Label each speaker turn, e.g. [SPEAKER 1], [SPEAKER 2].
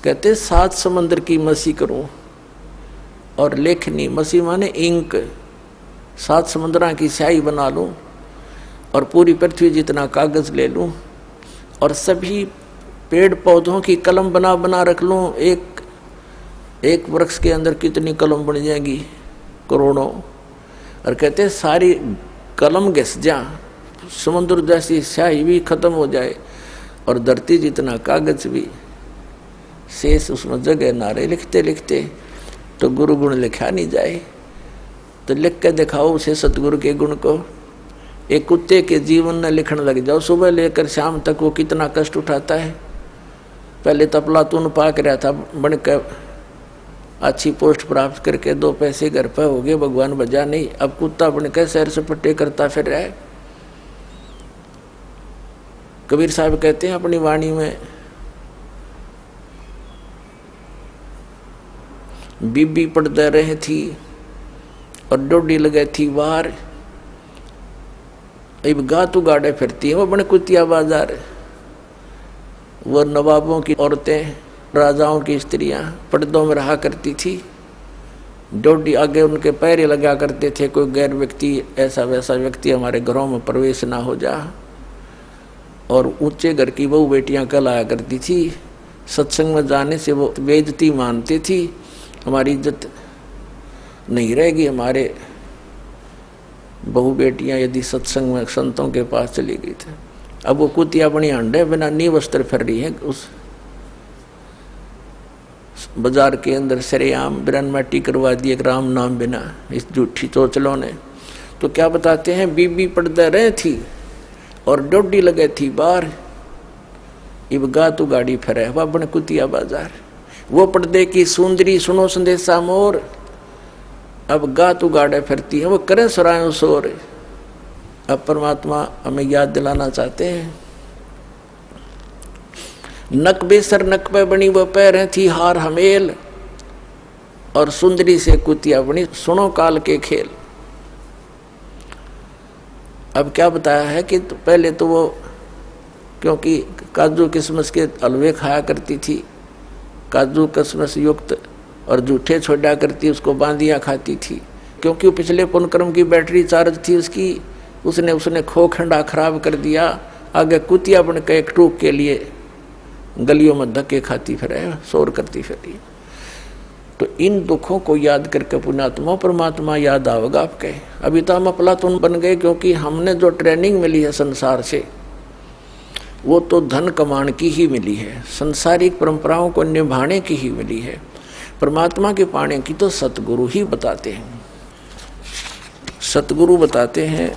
[SPEAKER 1] कहते 7 समंदर की मसी करूं और लेखनी, मसी माने इंक, 7 समुद्रां की स्याही बना लूं और पूरी पृथ्वी जितना कागज ले लूं और सभी पेड़ पौधों की कलम बना बना रख लूं। एक वृक्ष के अंदर कितनी कलम बन जाएगी, करोड़ों। और कहते सारी कलम घिस जा, समुद्र जैसी स्याही भी खत्म हो जाए और धरती जितना कागज भी शेष उसमें जगह ना रहे। लिखते लिखते तो गुरु गुण लिखा नहीं जाए, तो लिख के दिखाओ उसे सतगुरु के गुण को। एक कुत्ते के जीवन में लिखने लग जाओ, सुबह लेकर शाम तक वो कितना कष्ट उठाता है। पहले तपला तून पाक रहा था, बनकर अच्छी पोस्ट प्राप्त करके 2 पैसे घर पर हो गए, भगवान बजा नहीं। अब कुत्ता बनकर सैर सपट्टे करता फिर रहा है। कबीर साहब कहते हैं अपनी वाणी में, बीबी पड़ते रहे थी और डोडी लगे थी बाहर, अब गातू गाड़े फिरती है वो बड़े कुतिया बाजार। वो नवाबों की औरतें, राजाओं की स्त्रियां पर्दों में रहा करती थी, डोडी आगे उनके पैर लगा करते थे। कोई गैर व्यक्ति, ऐसा वैसा व्यक्ति हमारे घरों में प्रवेश ना हो जा। और ऊंचे घर की बहू बेटियां कहलाया करती थी। सत्संग में जाने से वो बेइज्जती मानती थी, हमारी इज्जत नहीं रहेगी। हमारे बहू बेटियां यदि सत्संग में संतों के पास चली गई थी। अब वो कुतिया बनी अंडे बिना नी वस्त्र फिर रही है उस बाजार के अंदर, सरेआम बिरन मट्टी करवा दी एक राम नाम बिना, इस झूठी चोचलों ने। तो क्या बताते हैं, बीबी पर्दे रहे थी और डोडी लगे थी बाहर, इब गा तू गाड़ी फिरे वह बन कुतिया बाजार। वो पर्दे की सुंदरी सुनो संदेशा मोर, अब गा तू गाड़े फिरती है, वो करे सरायों शोर। अब परमात्मा हमें याद दिलाना चाहते हैं, नक बेसर नक पे बनी वो पैर थी हार हमेल, और सुंदरी से कुतिया बनी सुनो काल के खेल। अब क्या बताया है कि तो पहले तो वो क्योंकि काजू किशमिश के हलवे खाया करती थी, काजू किशमिश युक्त, और जूठे छोड़ा करती, उसको बांदियाँ खाती थी। क्योंकि वो पिछले पुण्यक्रम की बैटरी चार्ज थी उसकी, उसने खो खंडा खराब कर दिया। आगे कुतिया बन के एक टूक के लिए गलियों में धक्के खाती फिर, शोर करती फिर। तो इन दुखों को याद करके पुण्यात्मा परमात्मा याद आवेगा आपके। अभी तो हम अफलातून बन गए, क्योंकि हमने जो ट्रेनिंग मिली है संसार से वो तो धन कमाने की ही मिली है, संसारिक परंपराओं को निभाने की ही मिली है। परमात्मा के पाने की तो सतगुरु ही बताते हैं। सतगुरु बताते हैं